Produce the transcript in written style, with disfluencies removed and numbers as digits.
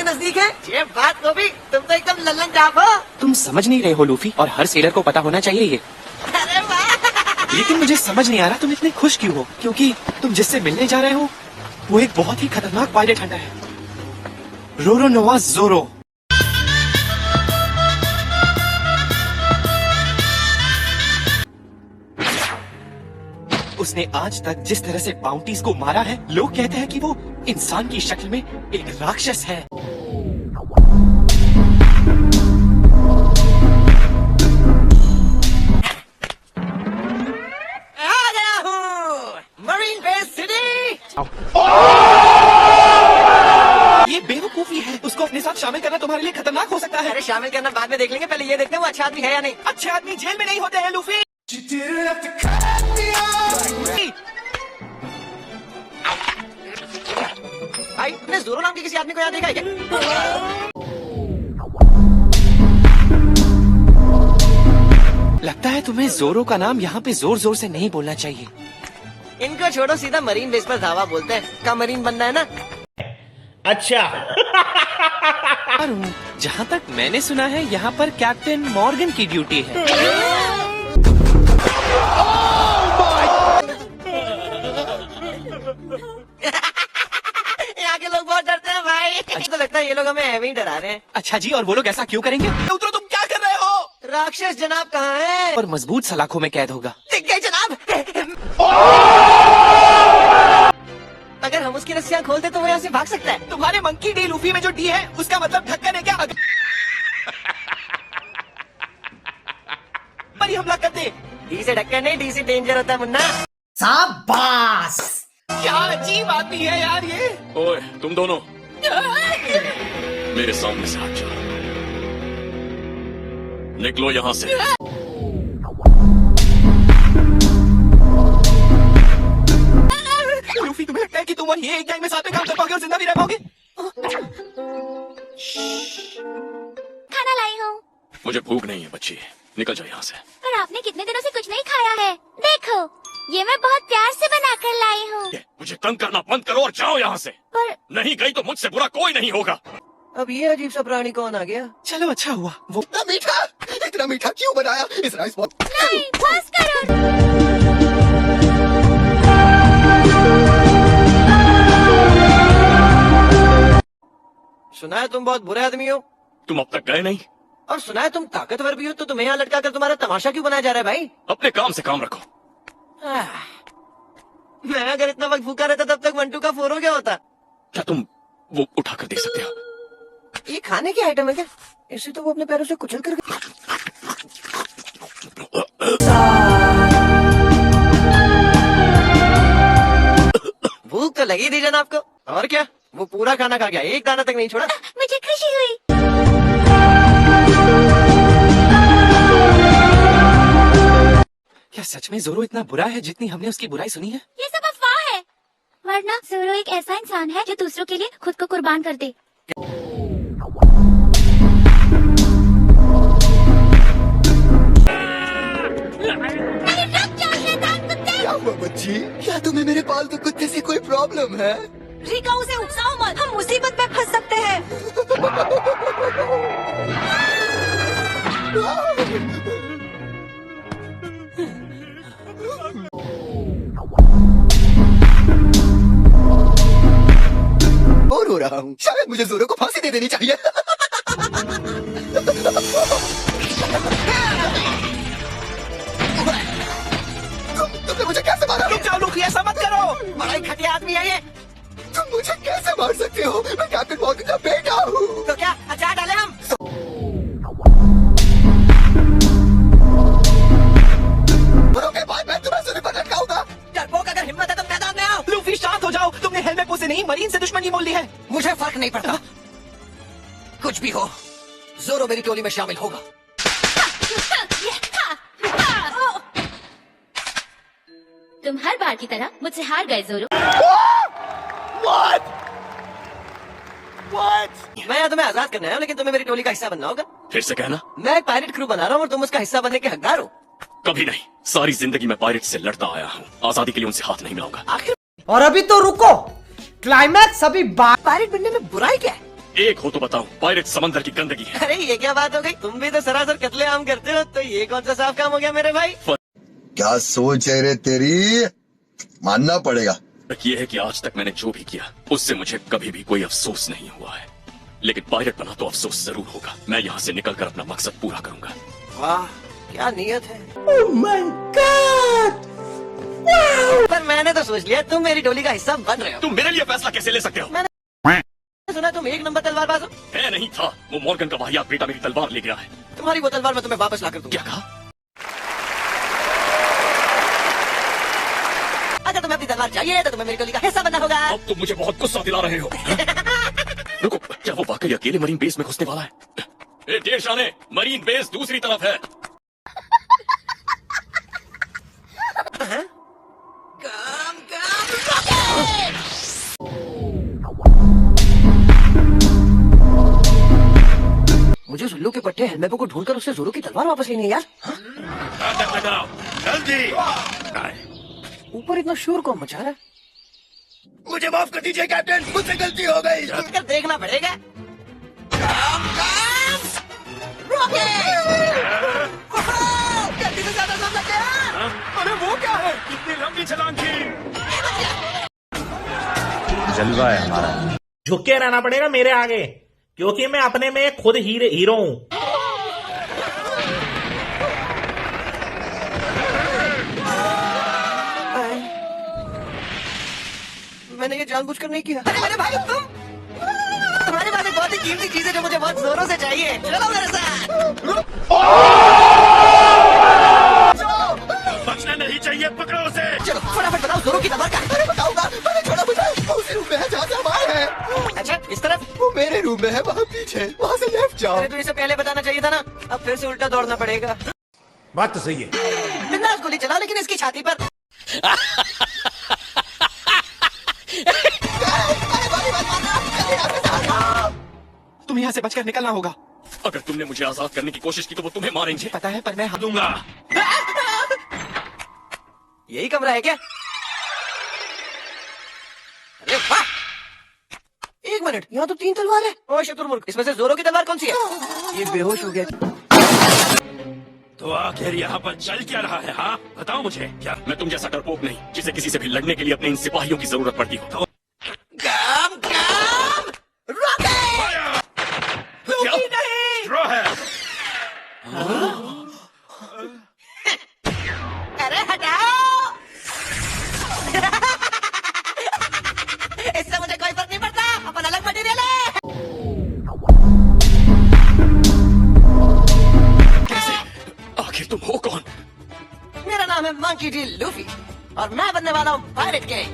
नजदीक है। ये बात को भी तुम तो एकदम लल्लन टाप हो। तुम समझ नहीं रहे हो लूफी, और हर सेलर को पता होना चाहिए ये। अरे वाह। लेकिन मुझे समझ नहीं आ रहा तुम इतने खुश क्यों हो, क्योंकि तुम जिससे मिलने जा रहे हो वो एक बहुत ही खतरनाक पायरेट हंटर है, रोरोनोआ ज़ोरो। उसने आज तक जिस तरह से बाउंटीज को मारा है, लोग कहते हैं कि वो इंसान की शक्ल में एक राक्षस है। आ गया हूँ मरीन बेस सिटी। ये बेवकूफी है, उसको अपने साथ शामिल करना तुम्हारे लिए खतरनाक हो सकता है। अरे शामिल करना बाद में देख लेंगे, पहले ये देखते हैं वो अच्छा आदमी है या नहीं। अच्छे आदमी जेल में नहीं होते हैं लूफी। भाई तुमने ज़ोरो नाम के किसी आदमी को यहाँ देखा है क्या? लगता है तुम्हें ज़ोरो का नाम यहाँ पे जोर जोर से नहीं बोलना चाहिए। इनको छोड़ो, सीधा मरीन बेस पर धावा बोलते हैं। का मरीन बनना है ना। अच्छा। जहाँ तक मैंने सुना है यहाँ पर कैप्टन मॉर्गन की ड्यूटी है। यहाँ के लोग बहुत डरते हैं भाई। तो लगता है ये लोग हमें ऐਵੇਂ ही डरा रहे हैं। अच्छा जी, और वो लोग ऐसा क्यों करेंगे? उतरो, तुम क्या कर रहे हो? राक्षस जनाब कहाँ है? और मजबूत सलाखों में कैद होगा। दिख गए जनाब। अगर हम उसकी रस्सियाँ खोलते तो वो यहाँ से भाग सकता है। तुम्हारे मंकी डी लूफी में जो डी है उसका मतलब ढक्कन है क्या? पर हमला कर दे। डी से ढक्कन नहीं, डी से डेंजर होता है मुन्ना। शाबाश। क्या अजीब आदमी है यार ये। ओए तुम दोनों मेरे सामने से हट जाओ, निकलो यहाँ से। लूफी, तुम्हें लगता है कि तुम और ये एक गैंग में साथ में काम कर पाओगे और जिंदा भी रह पाओगे? खाना लाई हूँ। मुझे भूख नहीं है बच्ची, निकल जाओ यहाँ से। पर आपने कितने दिनों से कुछ नहीं खाया है। देखो, ये मैं बहुत प्यार से बनाकर लाई हूँ। मुझे तंग करना बंद करो और जाओ यहाँ से। पर नहीं गई तो मुझसे बुरा कोई नहीं होगा। अब ये अजीब सा प्राणी कौन आ गया? चलो अच्छा हुआ वो इतना मीठा क्यों बनाया इस राइस बॉल? नहीं, बस करो। सुना है तुम बहुत बुरे आदमी हो, तुम अब तक गए नहीं? और सुना है तुम ताकतवर भी हो, तो तुम्हें यहाँ लटका कर तुम्हारा तमाशा क्यों बनाया जा रहा है भाई? अपने काम से काम रखो। मैं अगर इतना वक्त भूखा रहता तब तक मंटू का 4 हो गया होता। क्या तुम वो उठा कर दे सकते हो? ये खाने की आइटम है क्या? इसे तो वो अपने पैरों से कुचल कर। भूख तो लगी थी जनाब को, और क्या वो पूरा खाना खा गया, एक दाना तक नहीं छोड़ा। मुझे खुशी हुई। क्या सच में ज़ोरो इतना बुरा है जितनी हमने उसकी बुराई सुनी है? ये सब अफवाह है, वरना ज़ोरो एक ऐसा इंसान है जो दूसरों के लिए खुद को कुर्बान कर दे। क्या हुआ बच्ची? क्या तुम्हें मेरे पालतू कुत्ते से कोई प्रॉब्लम है? रिका, उसे उकसाओ मत, हम मुसीबत में फंस सकते हैं। और रो रहा हूँ, शायद मुझे ज़ोरो को फांसी दे देनी चाहिए। तुमने मुझे कैसे मारा? रुक जाओ लूफी, ऐसा मत करो। बड़ा ही घटिया आदमी है ये। तुम मुझे कैसे मार सकते हो? मैं कैप्टन मॉर्गन का बेटा हूँ। तो क्या अचार डाले हम? मरोगे बाद में तुम्हें सिर पर लटकाऊंगा। डरपोक, अगर हिम्मत है तो मैदान में आओ। लूफी शांत हो जाओ, तुमने हेलमेट से नहीं मरीन से दुश्मनी मोल ली है। मुझे फर्क नहीं पड़ता, कुछ भी हो, ज़ोरो मेरी टोली में शामिल होगा। तुम हर बार की तरह मुझसे हार गए ज़ोरो। मैं यहाँ तुम्हें आजाद करना है, लेकिन तुम्हें मेरी टोली का हिस्सा बनना होगा। फिर से कहना। मैं एक पायरेट क्रू बना रहा हूँ और तुम उसका हिस्सा बनने के हकदार हो। कभी नहीं, सारी जिंदगी मैं पायरेट से लड़ता आया हूँ, आजादी के लिए उनसे हाथ नहीं मिलाऊंगा। आखिर और अभी तो रुको, क्लाइमैक्स अभी पायरेट बनने में बुराई क्या है? एक हो तो बताओ, पायरेट समंदर की गंदगी है। अरे ये क्या बात हो गई, तुम भी तो सरासर कत्लेआम करते हो, तो ये कौन सा साफ काम हो गया मेरे भाई। क्या सोच है रे तेरी, मानना पड़ेगा। फर्क ये है कि आज तक मैंने जो भी किया उससे मुझे कभी भी कोई अफसोस नहीं हुआ है, लेकिन पायरेट बना तो अफसोस जरूर होगा। मैं यहाँ से निकलकर अपना मकसद पूरा करूंगा। वाह क्या नियत है। पर मैंने तो सोच लिया तुम मेरी टोली का हिस्सा बन रहे हो। तुम मेरे लिए फैसला कैसे ले सकते हो? मैंने सुना तुम एक नंबर तलवारबाज हो। है नहीं था, वो मॉर्गन का वाहियात बेटा मेरी तलवार ले गया है। तुम्हारी वो तलवार मैं तुम्हें वापस ला कर दूंगा। क्या कहा? अगर तुम्हें अपनी तलवार चाहिए तो तुम्हें मेरी टोली का हिस्सा बनना होगा। अब तुम मुझे बहुत गुस्सा दिला रहे हो। रुको, क्या वो वाकई अकेले मरीन बेस में घुसने वाला है? ए देशाने, मरीन बेस दूसरी तरफ है। मुझे जुल्लू के पट्टे हेलमेपो को ढूंढकर उससे जोरो की तलवार वापस लेनी है यार। जल्दी। ऊपर इतना शोर कौन मचा रहा है? मुझे माफ कर दीजिए कैप्टन, मुझसे गलती हो गई। कर देखना पड़ेगा। गलती से ज्यादा दम लग गया। अरे वो क्या है? कितनी लंबी छलांग की। जलवा है हमारा। झुक के रहना पड़ेगा मेरे आगे, क्योंकि मैं अपने में खुद हीरो हूँ। मैंने ये जानबूझकर नहीं किया। अरे मेरे भाई तुम, तुम्हारे पास एक बहुत ही कीमती चीज है जो मुझे बहुत जोरों से चाहिए। चलो मेरे साथ। बचना नहीं चाहिए, पकड़ो उसे। चलो फटाफट बताओ जोरों की तलवार कहाँ है? बताऊंगा, मैंने छोड़ा मुझे। वो उसी रूम में है जहाँ से हम आए हैं। अच्छा इस तरफ। वो मेरे रूम में है, वहाँ पीछे, वहाँ से लेफ्ट जाओ। अरे तो इसे पहले बताना चाहिए था ना। अब फिर से उल्टा दौड़ना पड़ेगा। बात तो सही है। बिंदास गोली चलाओ, लेकिन इसकी छाती पर। तुम्हें यहाँ से बचकर निकलना होगा। अगर तुमने मुझे आजाद करने की कोशिश की तो वो तुम्हें मारेंगे। पता है, पर मैं दूंगा। यही कमरा है क्या? अरे वाह! एक मिनट, यहाँ तो 3 तलवार है। ओ शतुरमुर्ग, इसमें से जोरो की तलवार कौन सी है? ये बेहोश हो गया। तो आखिर यहाँ पर चल क्या रहा है? हाँ बताओ मुझे। क्या मैं तुम जैसा डरपोक नहीं, जिसे किसी से भी लड़ने के लिए अपने इन सिपाहियों की जरूरत पड़ती हो। ड्रॉ है। अरे हटाओ। इससे मुझे कोई फर्क नहीं पड़ता, अपन अलग मटेरियल है। आखिर तुम हो कौन? मेरा नाम है मंकी डी लूफी और मैं बनने वाला हूँ पायरेट किंग।